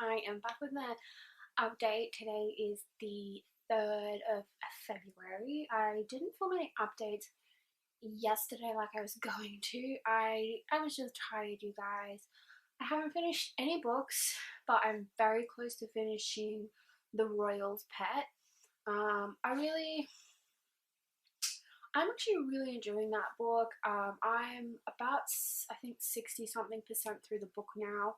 I am back with my update. Today is the 3rd of February. I didn't film any updates yesterday like I was going to. I was just tired, you guys. I haven't finished any books, but I'm very close to finishing The Royal's Pet. I'm actually really enjoying that book. I'm about, I think, 60 something percent through the book now.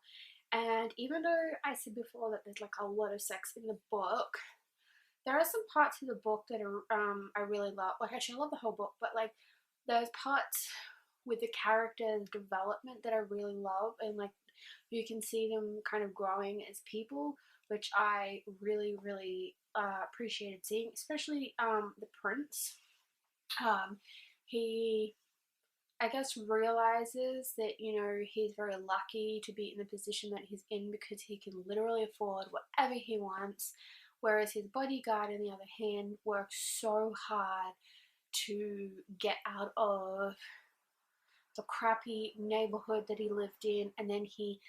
And even though I said before that there's like a lot of sex in the book, there are some parts of the book that are I really love. Like, actually, I love the whole book, but like there's parts with the characters' development that I really love, and like you can see them kind of growing as people, which I really appreciated seeing, especially the prince. He, I guess, realizes that, you know, he's very lucky to be in the position that he's in because he can literally afford whatever he wants, whereas his bodyguard, on the other hand, works so hard to get out of the crappy neighborhood that he lived in, and then he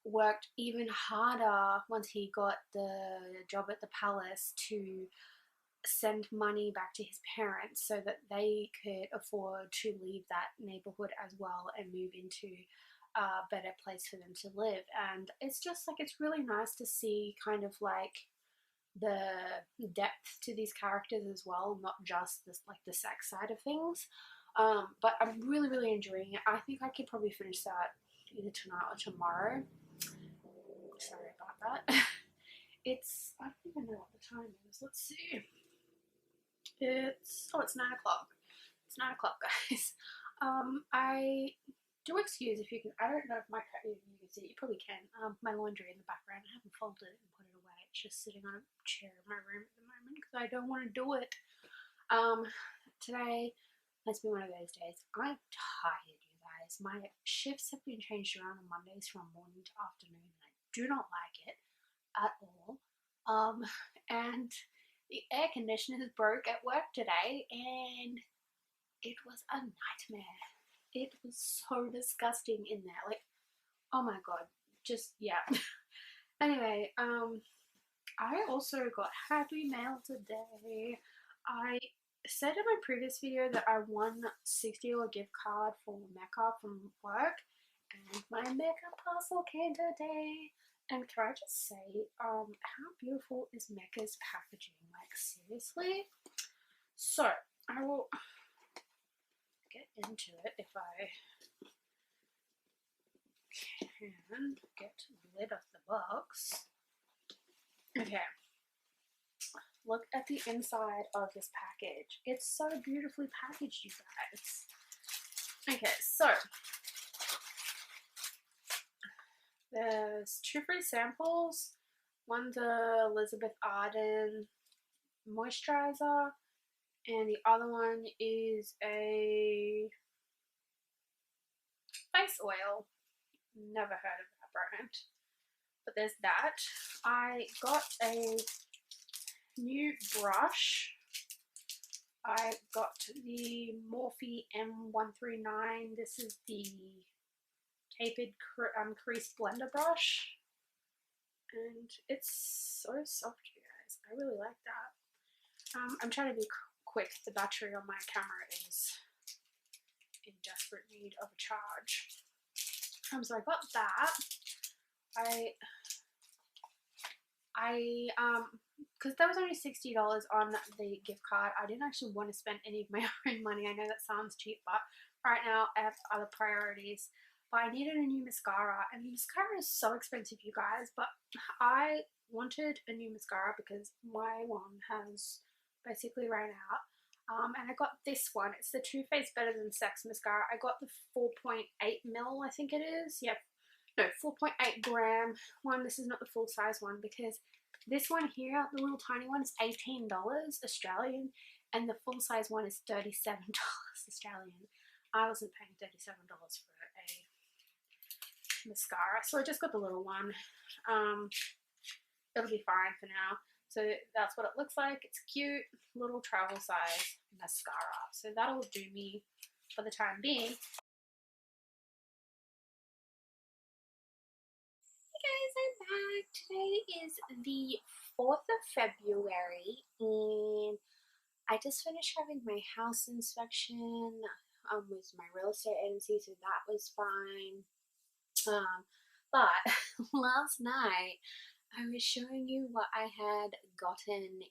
worked even harder once he got the job at the palace to send money back to his parents so that they could afford to leave that neighborhood as well and move into a better place for them to live. And it's just like, it's really nice to see kind of like the depth to these characters as well, not just this like the sex side of things. But I'm really enjoying it. I think I could probably finish that either tonight or tomorrow. Sorry about that. I don't even know what the time is. Let's see. It's 9 o'clock. It's 9 o'clock, guys. I do excuse if you can. I don't know if my cat, you can see it. You probably can. My laundry in the background. I haven't folded it and put it away. It's just sitting on a chair in my room at the moment because I don't want to do it. Today has been one of those days. I'm tired, you guys. My shifts have been changed around on Mondays from morning to afternoon, and I do not like it at all. And the air conditioners broke at work today, and it was a nightmare. It was so disgusting in there. Like, oh my god. Just, yeah. Anyway, I also got happy mail today. I said in my previous video that I won $60 gift card for Mecca from work, and my Mecca parcel came today. And can I just say, how beautiful is Mecca's packaging? Like, seriously? So, I will get into it if I can get the lid off the box. Okay. Look at the inside of this package. It's so beautifully packaged, you guys. Okay, so there's 2 free samples. One's a Elizabeth Arden moisturizer, and the other one is a face oil. Never heard of that brand. But there's that. I got a new brush. I got the Morphe M139. This is the tapered crease blender brush, and it's so soft, you guys. I really like that. I'm trying to be quick. The battery on my camera is in desperate need of a charge. So I got that. Because that was only $60 on the gift card. I didn't actually want to spend any of my own money. I know that sounds cheap, but right now I have other priorities. But I needed a new mascara, and mascara is so expensive, you guys. But I wanted a new mascara because my one has basically ran out. And I got this one. It's the Too Faced Better Than Sex mascara. I got the 4.8 mil, I think it is. Yep. No, 4.8 gram one. This is not the full size one because this one here, the little tiny one, is $18 Australian, and the full size one is $37 Australian. I wasn't paying $37 for a mascara, so I just got the little one. It'll be fine for now. So that's what it looks like. It's cute, little travel size mascara. So that'll do me for the time being. Hey guys, I'm back. Today is the 4th of February and I just finished having my house inspection with my real estate agency, so that was fine. But last night I was showing you what I had gotten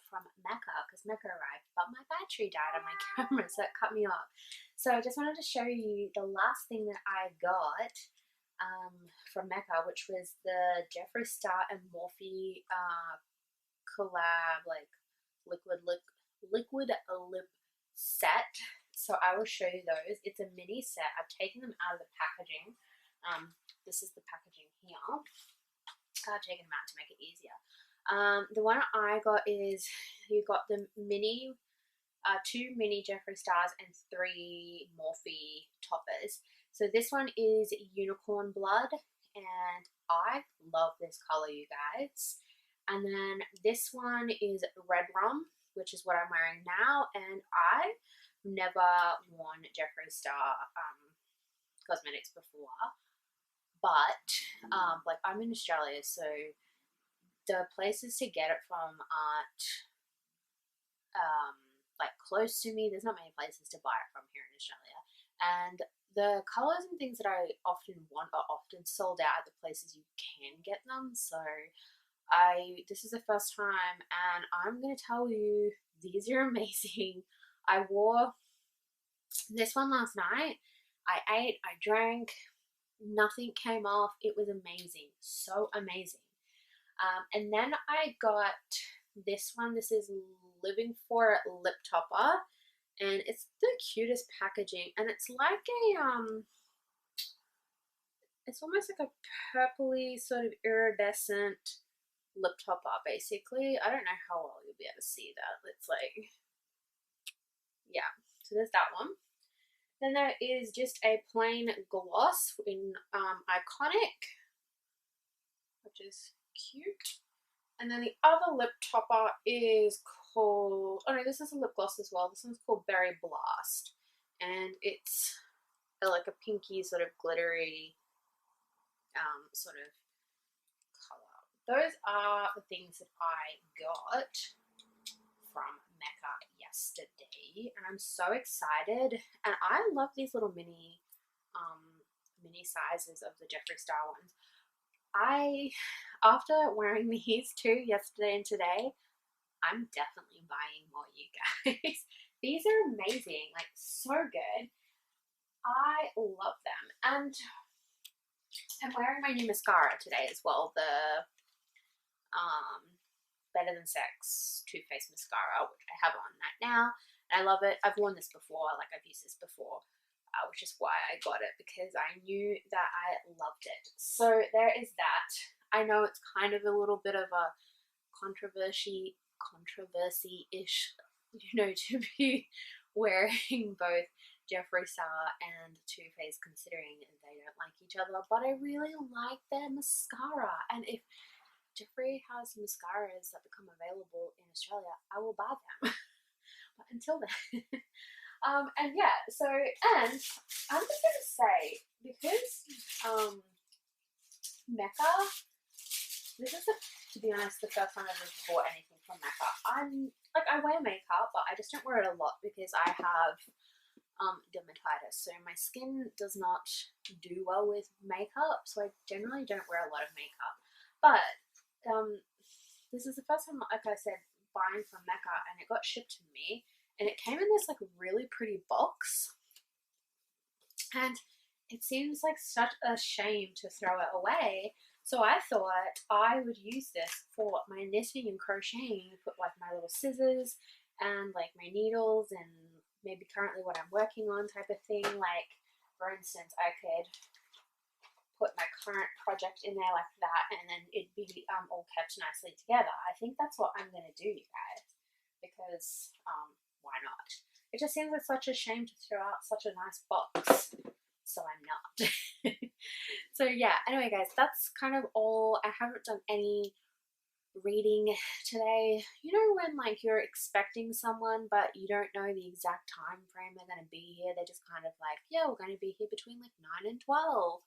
from Mecca, because Mecca arrived, but my battery died on my camera, so it cut me off. So I just wanted to show you the last thing that I got from Mecca, which was the Jeffree Star and Morphe collab, like liquid lip set. So I will show you those. It's a mini set. I've taken them out of the packaging. This is the packaging here. I've taken them out to make it easier. The one I got is, you got the mini, 2 mini Jeffree Stars and 3 Morphe toppers. So this one is Unicorn Blood, and I love this color, you guys. And then this one is Red Rum, which is what I'm wearing now, and I've never worn Jeffree Star cosmetics before, but like, I'm in Australia, so the places to get it from aren't like close to me. There's not many places to buy it from here in Australia, and the colors and things that I often want are often sold out at the places you can get them. So this is the first time, and I'm gonna tell you, these are amazing. I wore this one last night. I ate, I drank, nothing came off. It was amazing, so amazing. And then I got this one. This is Living For It lip topper, and it's the cutest packaging, and it's like a it's almost like a purpley sort of iridescent lip topper, basically. I don't know how well you'll be able to see that. It's like, yeah, so there's that one. Then there is just a plain gloss in Iconic, which is cute. And then the other lip topper is called, oh no, this is a lip gloss as well. This one's called Berry Blast, and it's like a pinky sort of glittery sort of color. Those are the things that I got from Mecca yesterday, and I'm so excited. And I love these little mini sizes of the Jeffree Star ones. After wearing these 2 yesterday and today, I'm definitely buying more, you guys. These are amazing, like so good. I love them. And I'm wearing my new mascara today as well, the Better Than Sex Too Faced mascara, which I have on right now, and I love it. I've worn this before, like I've used this before, which is why I got it, because I knew that I loved it. So there is that. I know it's kind of a little bit of a controversy-ish, you know, to be wearing both Jeffree Star and Too Faced, considering they don't like each other, but I really like their mascara, and if Jeffree has mascaras that become available in Australia, I will buy them. But until then, and yeah, so, and I'm just gonna say, because Mecca, this is, to be honest, the first time I've ever bought anything from Mecca. I wear makeup, but I just don't wear it a lot because I have dermatitis, so my skin does not do well with makeup, so I generally don't wear a lot of makeup. But this is the first time, like I said, buying from Mecca, and it got shipped to me, and it came in this like really pretty box, and it seems like such a shame to throw it away. So I thought I would use this for my knitting and crocheting, put like my little scissors and like my needles and maybe currently what I'm working on type of thing. Like, for instance, I could put my current project in there like that, and then it'd be all kept nicely together. I think that's what I'm going to do, you guys, because why not? It just seems like such a shame to throw out such a nice box, so I'm not. So yeah, anyway guys, that's kind of all. I haven't done any reading today. You know when like you're expecting someone but you don't know the exact time frame they're going to be here, they're just kind of like, yeah, we're going to be here between like 9 and 12.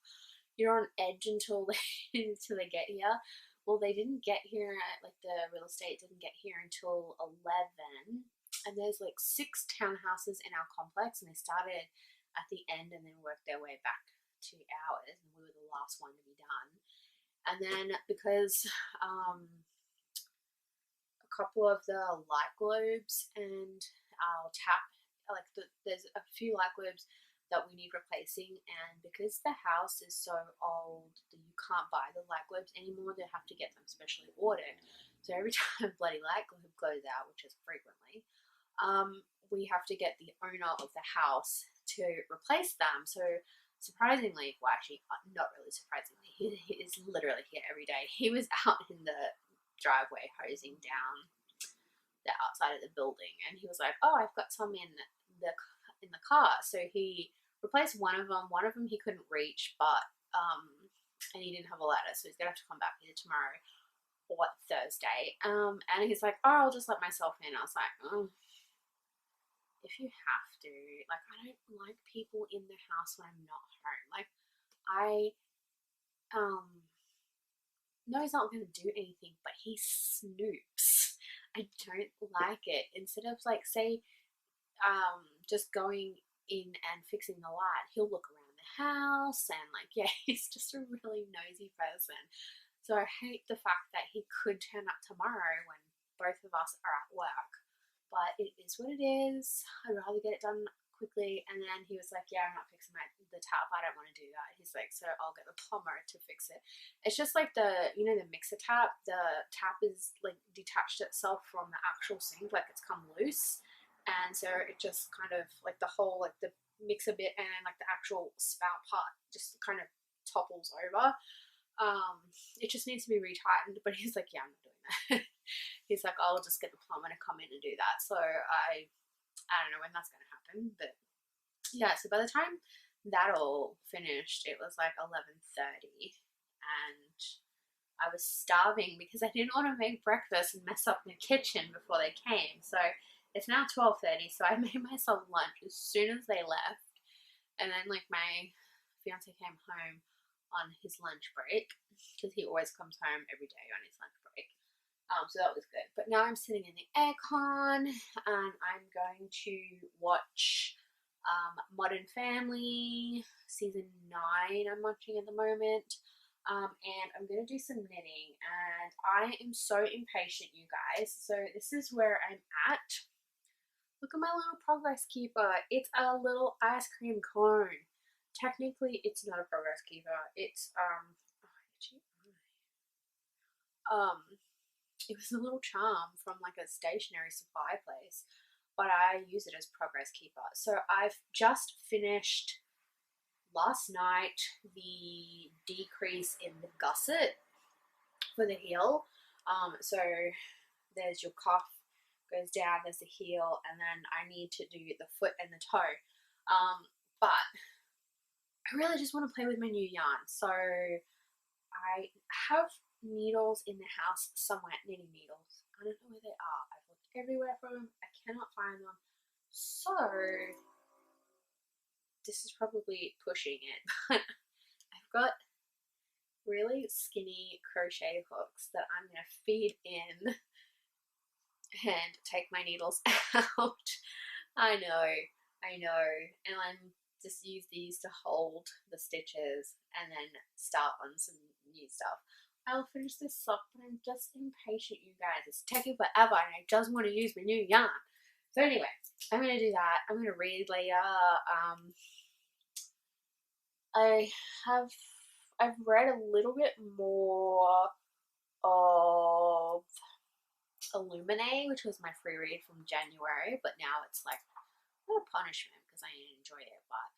you're on edge until until they get here. Well, they didn't get here like the real estate didn't get here until 11, and there's like 6 townhouses in our complex, and they started at the end and then worked their way back to ours, and we were the last one to be done. And then because a couple of the light globes and our tap, like there's a few light globes that we need replacing, and because the house is so old that you can't buy the light globes anymore, they have to get them specially ordered. So every time a bloody light globe goes out, which is frequently, we have to get the owner of the house to replace them. So surprisingly, well actually not really surprisingly, he is literally here every day. He was out in the driveway hosing down the outside of the building, and he was like, oh, I've got some in the car. So he replaced one of them he couldn't reach, but and he didn't have a ladder, so he's gonna have to come back either tomorrow or Thursday. And he's like, oh, I'll just let myself in. I was like, oh, if you have to, like, I don't like people in the house when I'm not home. Like, I know he's not gonna do anything, but he snoops. I don't like it. Instead of like, say, just going in and fixing the light, he'll look around the house and like, yeah, he's just a really nosy person. So I hate the fact that he could turn up tomorrow when both of us are at work, but it is what it is. I'd rather get it done quickly. And then he was like, yeah, I'm not fixing the tap, I don't want to do that. He's like, so I'll get the plumber to fix it. It's just like the mixer tap, the tap is like detached itself from the actual sink, like it's come loose. And so it just kind of like the whole, like the mixer bit and like the actual spout part just kind of topples over. It just needs to be retightened, but he's like, yeah, I'm not doing that. He's like, I'll just get the plumber to come in and do that. So I don't know when that's going to happen, but yeah, so by the time that all finished, it was like 11:30, and I was starving because I didn't want to make breakfast and mess up the kitchen before they came. So it's now 12:30, so I made myself lunch as soon as they left. And then like my fiance came home on his lunch break, because he always comes home every day on his lunch break. So that was good. But now I'm sitting in the aircon and I'm going to watch Modern Family season 9. I'm watching at the moment. And I'm going to do some knitting, and I am so impatient, you guys. So this is where I'm at. Look at my little progress keeper. It's a little ice cream cone. Technically, it's not a progress keeper. It's it was a little charm from like a stationery supply place, but I use it as progress keeper. So I've just finished last night the decrease in the gusset for the heel. So there's your cuff goes down, there's the heel, and then I need to do the foot and the toe. But I really just want to play with my new yarn. So I have needles in the house somewhere, knitting needles. I don't know where they are. I've looked everywhere for them. I cannot find them. So this is probably pushing it, but I've got really skinny crochet hooks that I'm going to feed in and take my needles out. I know. And I'm just use these to hold the stitches and then start on some new stuff. I'll finish this up, but I'm just impatient, you guys. It's taking forever and I just want to use my new yarn. So anyway, I'm going to do that. I'm going to read later. I've read a little bit more of Illuminate, which was my free read from January, but now it's like not a punishment because I enjoy it, but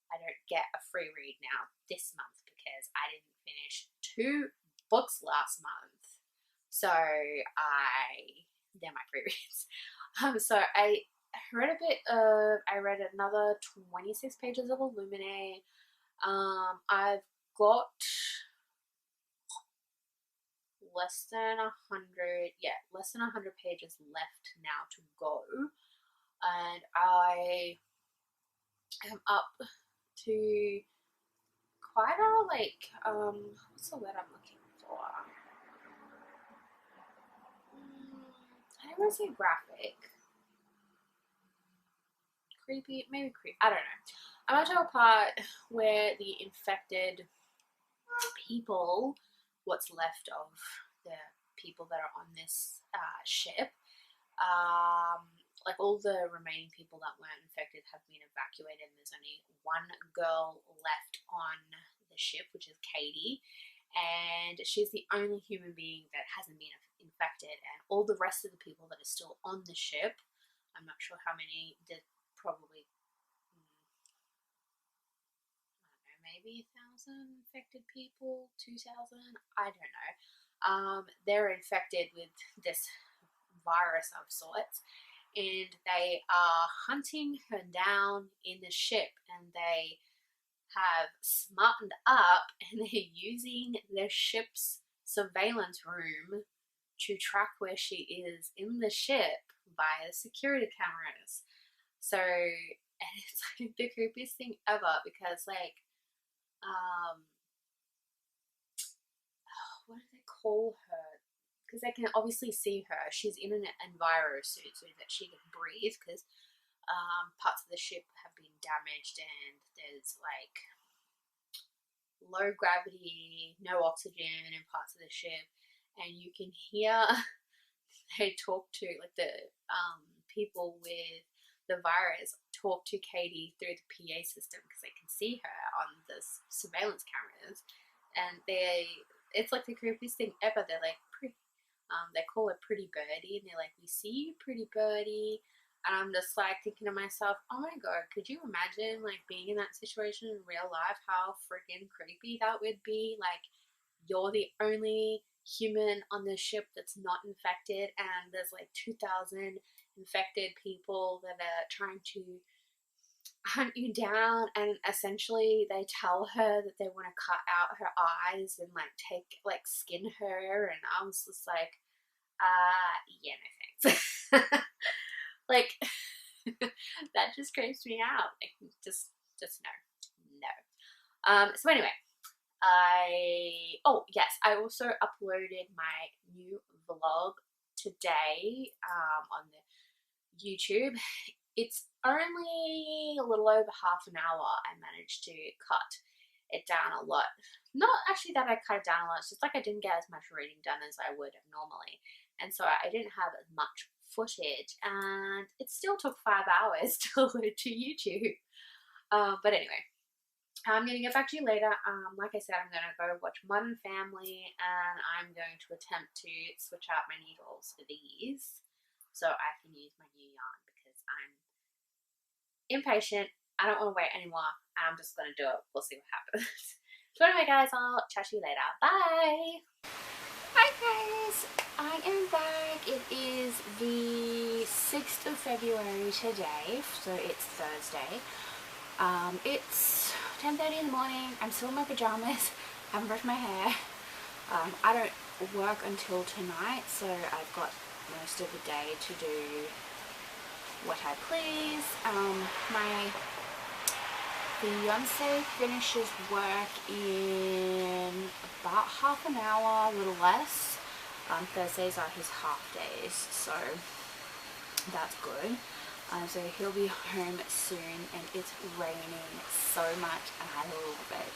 I don't get a free read now this month because I didn't finish 2 books last month. So they're my free reads. So I read another 26 pages of Illuminate. I've got less than 100 pages left now to go, and I am up to quite a, like, what's the word I'm looking for? I don't want to say graphic. Creepy, maybe creepy. I don't know. I'm going to a part where the infected people, what's left of the people that are on this ship, like all the remaining people that weren't infected have been evacuated, and there's only one girl left on the ship, which is Katie, and she's the only human being that hasn't been infected, and all the rest of the people that are still on the ship, I'm not sure how many, there's probably, I don't know, maybe 1,000 infected people, 2,000, I don't know. They're infected with this virus of sorts, and they are hunting her down in the ship, and they have smartened up, and they're using their ship's surveillance room to track where she is in the ship via security cameras. So, and it's like the creepiest thing ever, because like, what do they call her? Because they can obviously see her. She's in an enviro suit so that she can breathe, because parts of the ship have been damaged, and there's like low gravity, no oxygen in parts of the ship, and you can hear they talk to, like, the people with the virus talk to Katie through the PA system, because they can see her on the surveillance cameras, and it's like the creepiest thing ever. They're like, they call her Pretty Birdie, and they're like, "We see you, Pretty Birdie." And I'm just like thinking to myself, oh my god, could you imagine like being in that situation in real life? How freaking creepy that would be. Like, you're the only human on the ship that's not infected, and there's like 2,000 infected people that are trying to hunt you down, and essentially they tell her that they want to cut out her eyes and like skin her, and I was just like, yeah, no thanks. Like, that just creeps me out. Like, just no. So anyway, yes, I also uploaded my new vlog today on the YouTube. It's only a little over half an hour. I managed to cut it down a lot. Not actually that I cut it down a lot, it's just like I didn't get as much reading done as I would have normally. And so I didn't have as much footage, and it still took 5 hours to upload to YouTube. But anyway, I'm going to get back to you later. Like I said, I'm going to go watch Modern Family, and I'm going to attempt to switch out my needles for these so I can use my new yarn, because I'm impatient. I don't want to wait anymore. I'm just going to do it. We'll see what happens. So anyway, guys, I'll chat to you later. Bye! Hi guys, I am back. It is the 6th of February today, so it's Thursday. It's 10:30 in the morning. I'm still in my pajamas. I haven't brushed my hair. I don't work until tonight, so I've got most of the day to do what I please. My fiance finishes work in about half an hour, a little less. Thursdays are his half days, so that's good. So he'll be home soon, and it's raining so much, and I love it.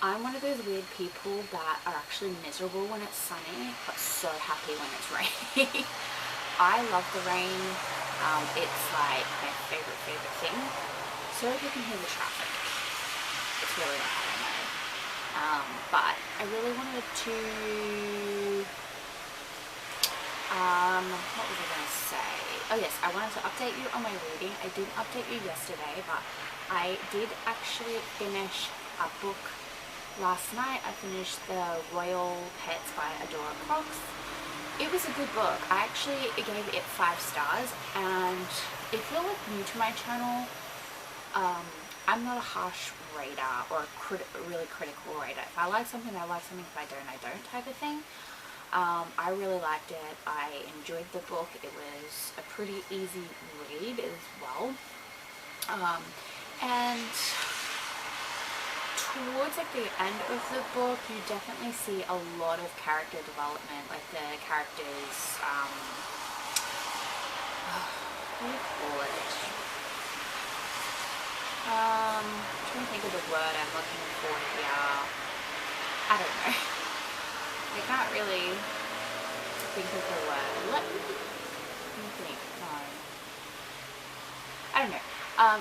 I'm one of those weird people that are actually miserable when it's sunny, but so happy when it's raining. I love the rain. It's like my favorite thing. So if you can hear the traffic, it's really loud, I know. But I really wanted to, what was I going to say? Oh yes, I wanted to update you on my reading. I didn't update you yesterday, but I did actually finish a book last night. I finished The Royal Pets by Adora Crox. It was a good book. I actually gave it 5 stars, and if you're like new to my channel, I'm not a harsh rater or a really critical rater. If I like something, I like something. If I don't type of thing. I really liked it. I enjoyed the book. It was a pretty easy read as well. And towards like the end of the book, you definitely see a lot of character development. Like the characters, what do you call it? I'm trying to think of the word I'm looking for here. I don't know. I can't really think of the word. Let me think. No. I don't know.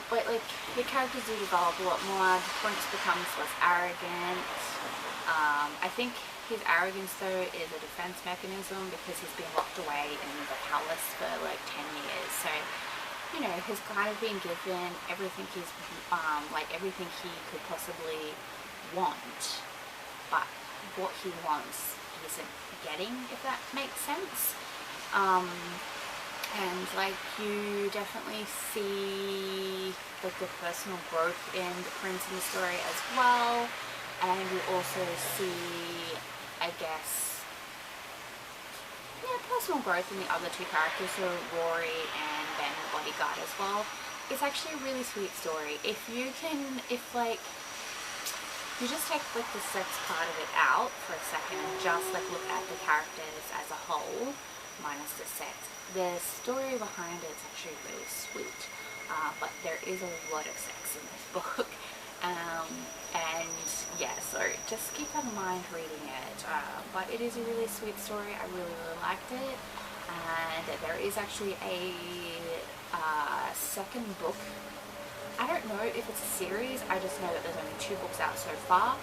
But like the characters do develop a lot more. The prince becomes less arrogant. I think his arrogance though is a defense mechanism because he's been locked away in the palace for like 10 years. So, you know, he's kind of been given everything like everything he could possibly want, but what he wants he isn't getting, if that makes sense. And like you definitely see like the personal growth in the prince in the story as well, and you also see, I guess, yeah, personal growth in the other two characters, so Rory and Ben the bodyguard as well. It's actually a really sweet story. If you can, if like you just take like the sex part of it out for a second and just like look at the characters as a whole, minus the sex, the story behind it is actually really sweet. But there is a lot of sex in this book. And yeah, so just keep that in mind reading it. But it is a really sweet story. I really, really liked it. And there is actually a second book. I don't know if it's a series, I just know that there's only 2 books out so far.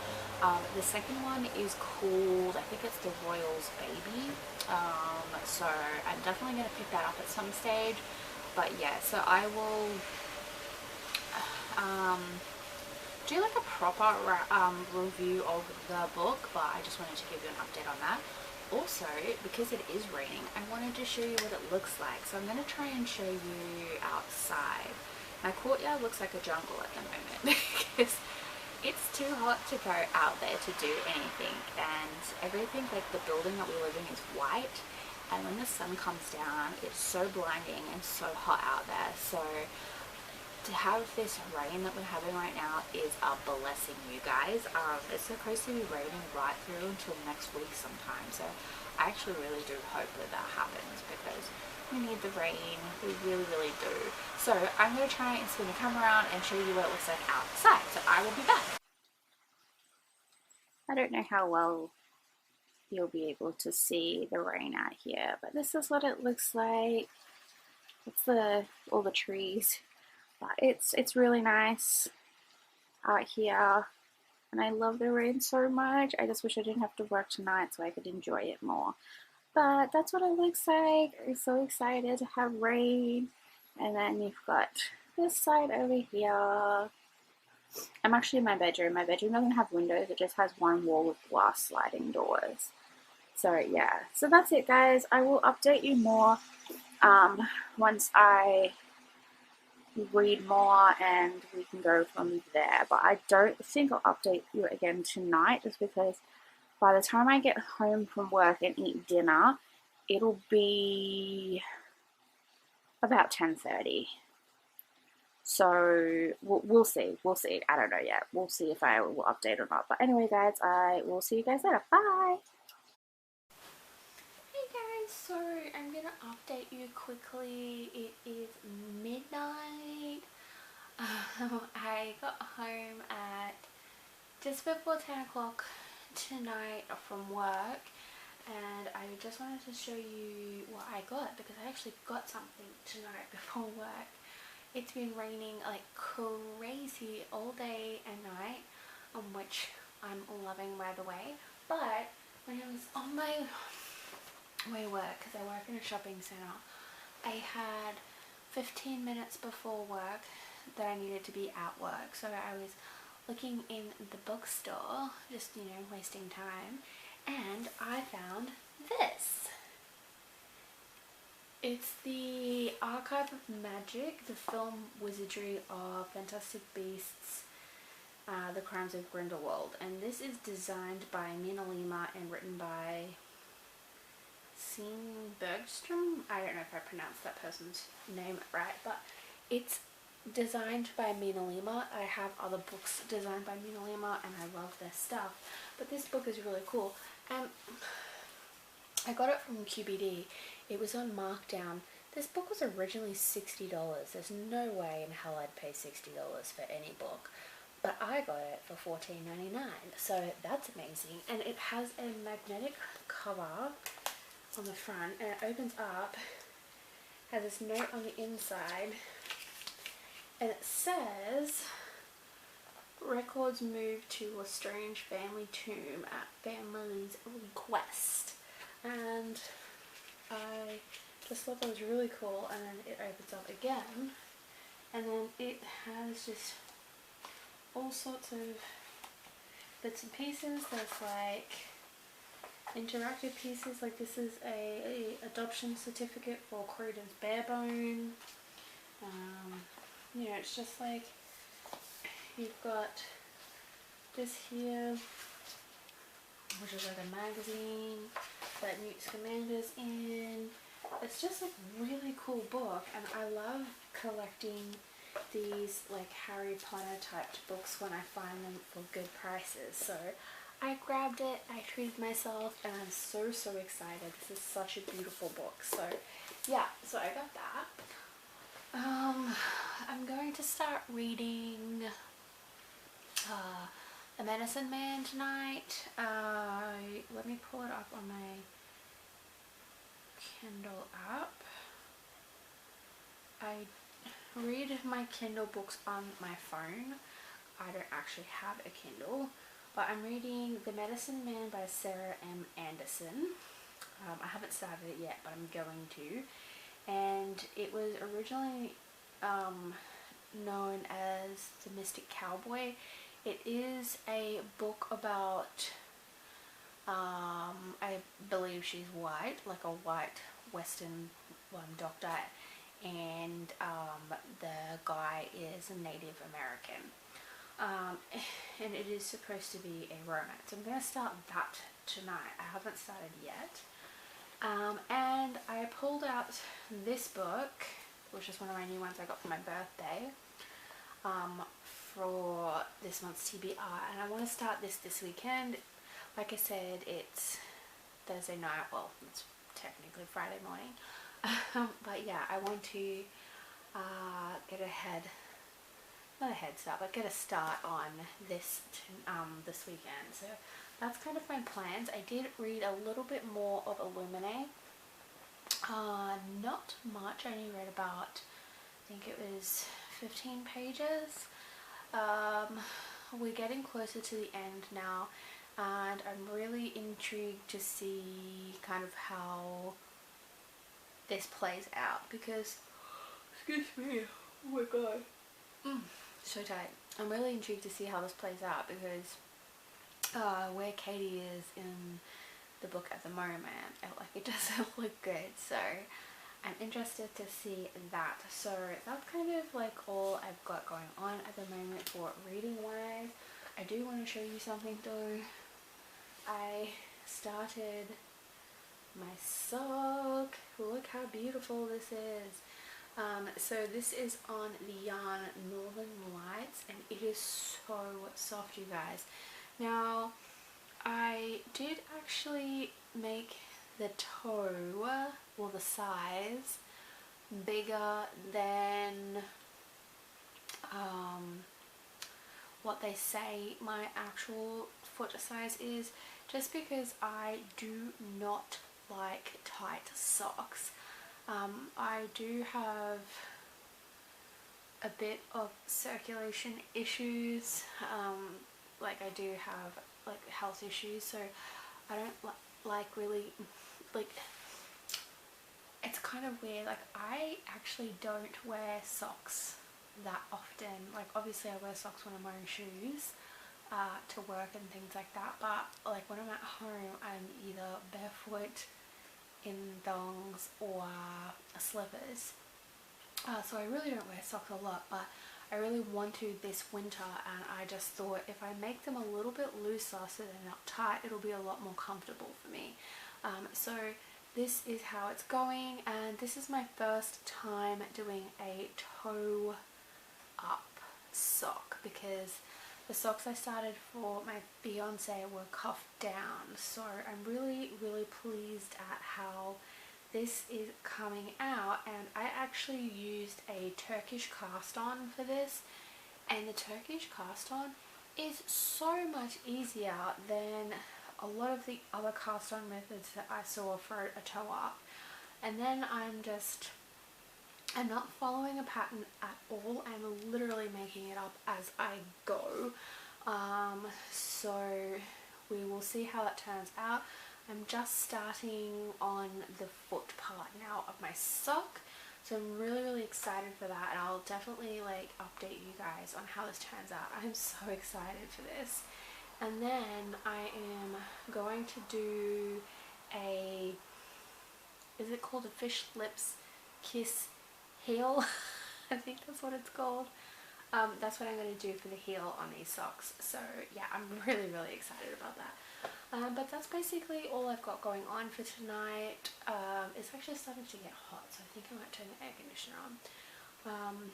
The second one is called, I think it's The Royal's Baby. So I'm definitely going to pick that up at some stage. But yeah, so I will do like a proper review of the book, but I just wanted to give you an update on that. Also, because it is raining, I wanted to show you what it looks like. So I'm going to try and show you outside. My courtyard looks like a jungle at the moment because it's too hot to go out there to do anything, and everything, like the building that we live in, is white, and when the sun comes down it's so blinding and so hot out there. So to have this rain that we're having right now is a blessing, you guys. It's supposed to be raining right through until next week sometime, so I actually really do hope that that happens because we need the rain, we really, really do. So I'm going to try and spin the camera around and show you what it looks like outside, so I will be back. I don't know how well you'll be able to see the rain out here, but this is what it looks like. It's all the trees, but it's really nice out here, and I love the rain so much. I just wish I didn't have to work tonight so I could enjoy it more. But that's what it looks like. I'm so excited to have rain. And then you've got this side over here. I'm actually in my bedroom. My bedroom doesn't have windows. It just has one wall with glass sliding doors. So yeah, so that's it, guys. I will update you more once I read more and we can go from there. But I don't think I'll update you again tonight, just because by the time I get home from work and eat dinner, it'll be about 10:30. So we'll see. We'll see. I don't know yet. We'll see if I will update or not. But anyway, guys, I will see you guys later. Bye. Hey guys, so I'm gonna update you quickly. It is midnight. I got home at just before 10 o'clock tonight from work, and I just wanted to show you what I got, because I actually got something tonight before work. It's been raining like crazy all day and night, which I'm loving, by the way. But when I was on my way to work, because I work in a shopping centre, I had 15 minutes before work that I needed to be at work. So I was looking in the bookstore, just, you know, wasting time, and I found this. It's the Archive of Magic, the film wizardry of Fantastic Beasts, The Crimes of Grindelwald, and this is designed by Mina Lima and written by Sean Bergstrom. I don't know if I pronounced that person's name right, but it's designed by Mina Lima. I have other books designed by Mina Lima and I love their stuff, but this book is really cool. And I got it from QBD. It was on markdown. This book was originally $60. There's no way in hell I'd pay $60 for any book. But I got it for $14.99, so that's amazing. And it has a magnetic cover on the front, and it opens up, has this note on the inside, and it says, records moved to a strange family tomb at family's request. And I just thought that was really cool. And then it opens up again, and then it has just all sorts of bits and pieces. There's like interactive pieces, like this is a adoption certificate for Croydon's Barebone. You know, it's just like, you've got this here, which is like a magazine that Newt Scamander's in. It's just like a really cool book, and I love collecting these like Harry Potter typed books when I find them for good prices. So I grabbed it, I treated myself, and I'm so excited. This is such a beautiful book. So yeah, so I got that. I'm going to start reading The Medicine Man tonight. Let me pull it up on my Kindle app. I read my Kindle books on my phone. I don't actually have a Kindle, but I'm reading The Medicine Man by Sarah M. Anderson. I haven't started it yet, but I'm going to. And it was originally known as The Mystic Cowboy. It is a book about, I believe she's white, like a white Western doctor, and the guy is a Native American. And it is supposed to be a romance. I'm going to start that tonight. I haven't started yet. And I pulled out this book, which is one of my new ones I got for my birthday, for this month's TBR, and I want to start this weekend. Like I said, it's Thursday night, well, it's technically Friday morning, but yeah, I want to get not a head start, but get a start on this this weekend. So that's kind of my plans. I did read a little bit more of Illuminae. Not much. I only read about, I think it was 15 pages. We're getting closer to the end now, and I'm really intrigued to see kind of how this plays out, because, excuse me, oh my god, so tight. I'm really intrigued to see how this plays out, because where Katie is in the book at the moment, like, it doesn't look good, so I'm interested to see that. So that's kind of like all I've got going on at the moment for reading wise. I do want to show you something though. I started my sock. Look how beautiful this is. So this is on the yarn Northern Lights, and it is so soft, you guys. Now, I did actually make the toe, or the size, bigger than what they say my actual foot size is, just because I do not like tight socks. I do have a bit of circulation issues, like I do have like health issues, so I don't like really, like, it's kind of weird. Like, I actually don't wear socks that often. Like, obviously I wear socks when I'm wearing shoes to work and things like that, but like when I'm at home, I'm either barefoot, in thongs, or slippers. So I really don't wear socks a lot, but I really want to this winter, and I just thought if I make them a little bit looser so they're not tight, it'll be a lot more comfortable for me. So this is how it's going, and this is my first time doing a toe because the socks I started for my fiance were cuffed down. So I'm really, really pleased at how this is coming out. And I actually used a Turkish cast on for this, and the Turkish cast on is so much easier than a lot of the other cast on methods that I saw for a toe up. And then I'm not following a pattern at all. I'm literally making it up as I go. So we will see how that turns out. I'm just starting on the foot part now of my sock. So I'm really, really excited for that, and I'll definitely like update you guys on how this turns out. I'm so excited for this. And then I am going to do a, is it called a fish lips kiss heel? I think that's what it's called. That's what I'm going to do for the heel on these socks. So yeah, I'm really, really excited about that. But that's basically all I've got going on for tonight. It's actually starting to get hot, so I think I might turn the air conditioner on.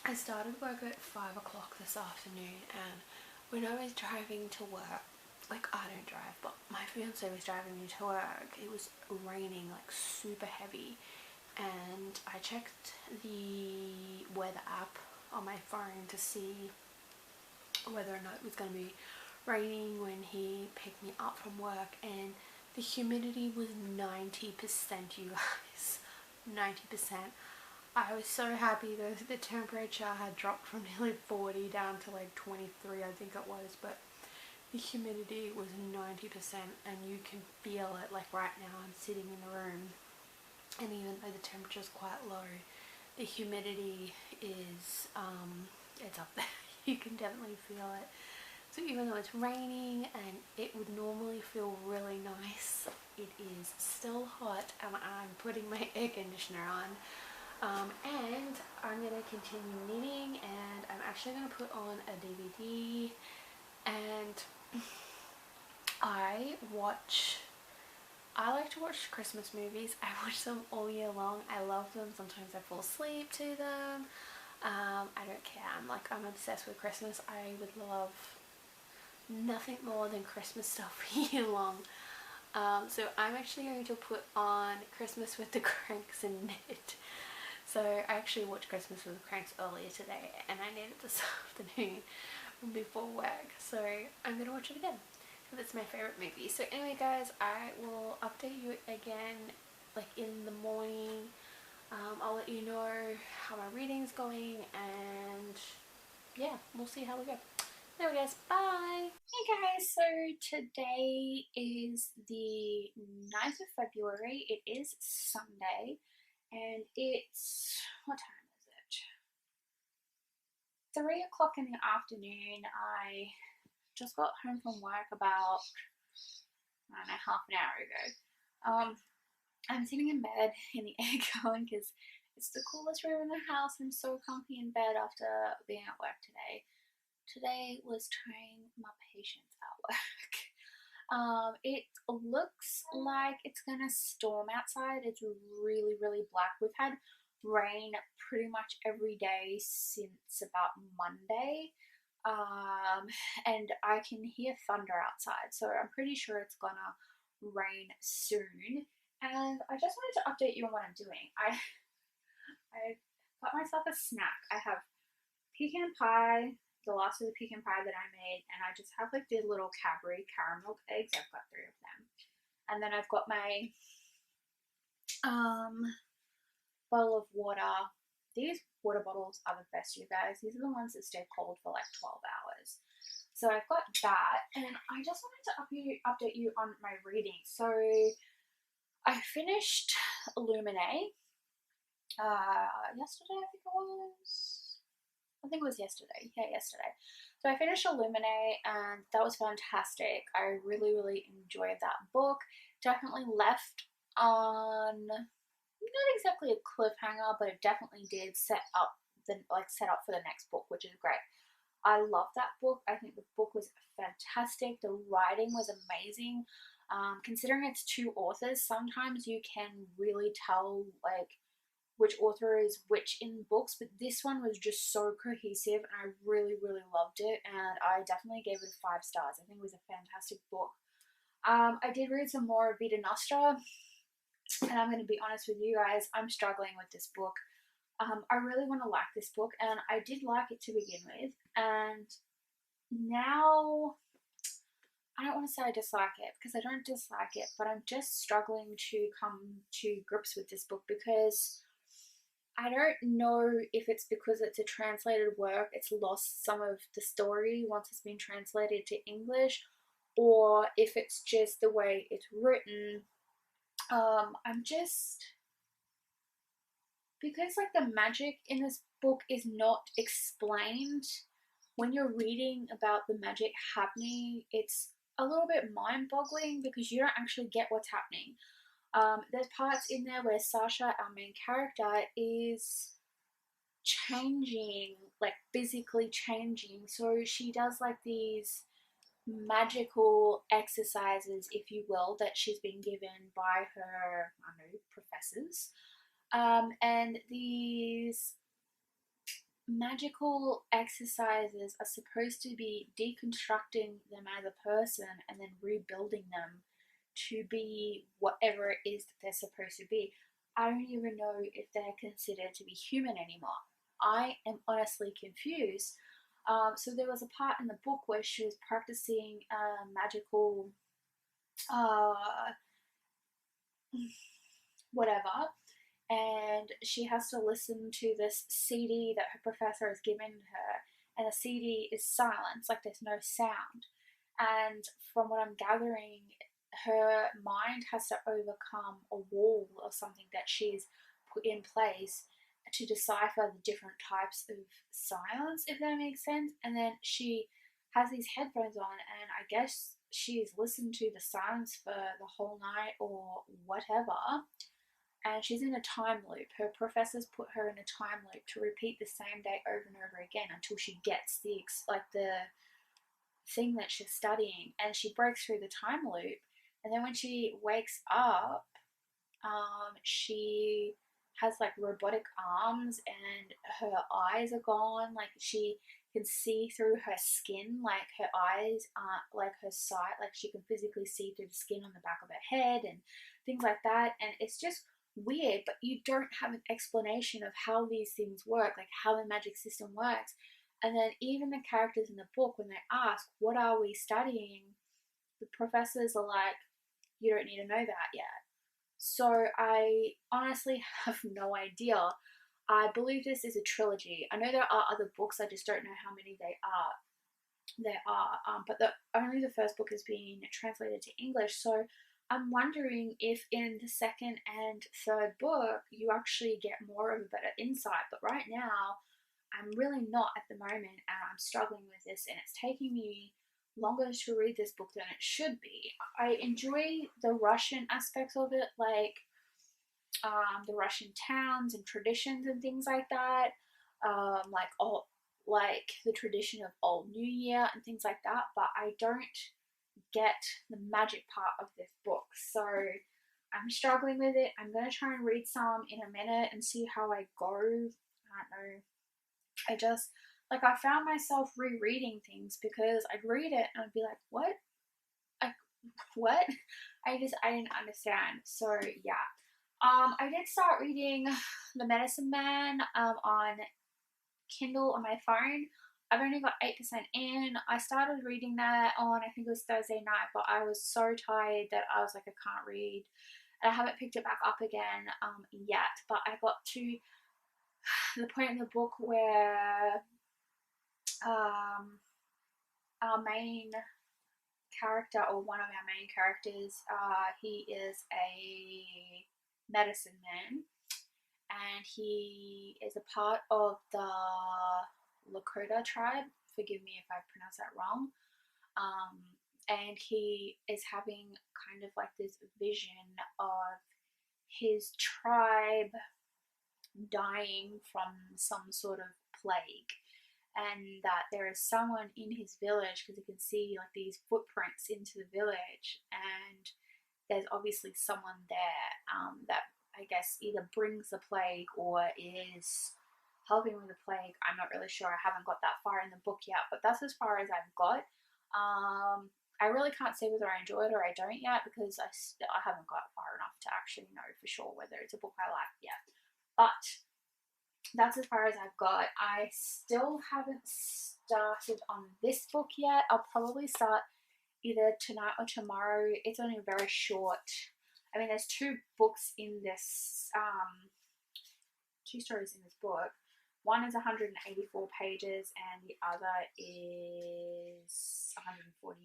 I started work at 5 o'clock this afternoon, and when I was driving to work, like I don't drive, but my fiance was driving me to work, it was raining like super heavy, and I checked the weather app on my phone to see whether or not it was going to be raining when he picked me up from work, and the humidity was 90%, you guys. 90%. I was so happy that the temperature had dropped from nearly 40 down to like 23, I think it was, but the humidity was 90%, and you can feel it. Like right now I'm sitting in the room, and even though the temperature is quite low, the humidity is it's up there. You can definitely feel it. So even though it's raining and it would normally feel really nice, it is still hot, and I'm putting my air conditioner on. And I'm going to continue knitting, and I'm actually going to put on a DVD. And I like to watch Christmas movies. I watch them all year long. I love them. Sometimes I fall asleep to them. I don't care. I'm obsessed with Christmas. I would love nothing more than Christmas stuff year long. So I'm actually going to put on Christmas with the Cranks and knit. So I actually watched Christmas with the Cranks earlier today, and I knitted this afternoon before work. So I'm going to watch it again, because it's my favourite movie. So anyway guys, I will update you again like in the morning. I'll let you know how my reading's going, and yeah, we'll see how we go. There we go, guys. Bye! Hey guys, so today is the 9th of February. It is Sunday, and it's, what time is it? 3 o'clock in the afternoon. I just got home from work about, I don't know, half an hour ago. I'm sitting in bed in the aircon because it's the coolest room in the house. I'm so comfy in bed after being at work today. Today was trying my patience at work. It looks like it's gonna storm outside. It's really, really black. We've had rain pretty much every day since about Monday. And I can hear thunder outside, so I'm pretty sure it's gonna rain soon. And I just wanted to update you on what I'm doing. I got myself a snack. I have pecan pie, the last of the pecan pie that I made, and I just have like the little Cadbury caramel eggs. I've got 3 of them. And then I've got my bottle of water. These water bottles are the best, you guys. These are the ones that stay cold for like 12 hours. So I've got that, and I just wanted to update you on my reading. So I finished Illuminate yesterday, I think it was. I think it was yesterday. Yeah, yesterday. So I finished Illuminate, and that was fantastic. I really, really enjoyed that book. Definitely left on not exactly a cliffhanger, but it definitely did set up for the next book, which is great. I love that book. I think the book was fantastic. The writing was amazing. Considering it's 2 authors, sometimes you can really tell like which author is which in books, but this one was just so cohesive and I really, really loved it, and I definitely gave it 5 stars. I think it was a fantastic book. I did read some more of Vita Nostra, and I'm going to be honest with you guys, I'm struggling with this book. I really want to like this book, and I did like it to begin with, and now I don't want to say I dislike it because I don't dislike it, but I'm just struggling to come to grips with this book because I don't know if it's because it's a translated work, it's lost some of the story once it's been translated to English, or if it's just the way it's written. I'm just, because like the magic in this book is not explained, when you're reading about the magic happening, it's a little bit mind-boggling because you don't actually get what's happening. There's parts in there where Sasha, our main character, is changing, like physically changing. So she does like these magical exercises, if you will, that she's been given by her, I don't know, professors. And these magical exercises are supposed to be deconstructing them as a person and then rebuilding them to be whatever it is that they're supposed to be. I don't even know if they're considered to be human anymore. I am honestly confused. So there was a part in the book where she was practicing magical uh, whatever, and she has to listen to this CD that her professor has given her, and the CD is silence, like there's no sound. And from what I'm gathering, her mind has to overcome a wall or something that she's put in place to decipher the different types of silence, if that makes sense. And then she has these headphones on, and I guess she's listened to the silence for the whole night or whatever, and she's in a time loop. Her professors put her in a time loop to repeat the same day over and over again until she gets the thing that she's studying, and she breaks through the time loop. And then when she wakes up, she has like robotic arms, and her eyes are gone. Like she can see through her skin. Like her eyes aren't like her sight. Like she can physically see through the skin on the back of her head and things like that. And it's just weird, but you don't have an explanation of how these things work, like how the magic system works. And then even the characters in the book, when they ask, what are we studying? The professors are like, you don't need to know that yet. So I honestly have no idea. I believe this is a trilogy. I know there are other books, I just don't know how many they are. But only the first book is being translated to English. So I'm wondering if in the second and third book you actually get more of a better insight. But right now, I'm really not at the moment, and I'm struggling with this, and it's taking me longer to read this book than it should be. I enjoy the Russian aspects of it, like the Russian towns and traditions and things like that, like the tradition of Old New Year and things like that. But I don't get the magic part of this book, so I'm struggling with it. I'm gonna try and read some in a minute and see how I go. I don't know. I just, like, I found myself rereading things because I'd read it and I'd be like, what? Like, what? I didn't understand. So, yeah. I did start reading The Medicine Man on Kindle on my phone. I've only got 8% in. I started reading that on, I think it was Thursday night, but I was so tired that I was like, I can't read. And I haven't picked it back up again yet, but I got to the point in the book where our main character, or one of our main characters, he is a medicine man, and he is a part of the Lakota tribe. Forgive me if I pronounce that wrong. And he is having kind of like this vision of his tribe dying from some sort of plague, and that there is someone in his village, because he can see like these footprints into the village, and there's obviously someone there that I guess, either brings the plague or is helping with the plague. I'm not really sure. I haven't got that far in the book yet, but that's as far as I've got. I really can't say whether I enjoy it or I don't yet, because I haven't got far enough to actually know for sure whether it's a book I like yet. But that's as far as I've got. I still haven't started on this book yet. I'll probably start either tonight or tomorrow. It's only very short. I mean, there's two books in this, two stories in this book. One is 184 pages and the other is 145?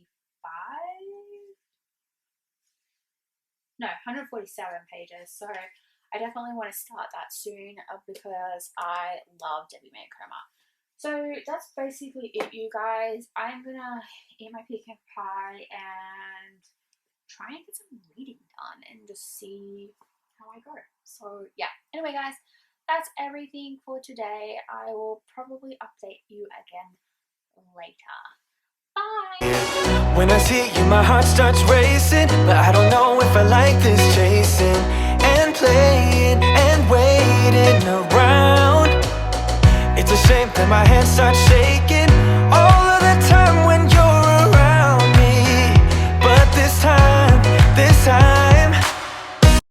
No, 147 pages. So I definitely want to start that soon because I love Debbie May Coma. So that's basically it, you guys. I'm gonna eat my pecan pie and try and get some reading done and just see how I go. So yeah, anyway guys, that's everything for today. I will probably update you again later. Bye! When I see you, my heart starts racing, but I don't know if I like this chasing and playing and waiting around. It's a shame that my hands start shaking.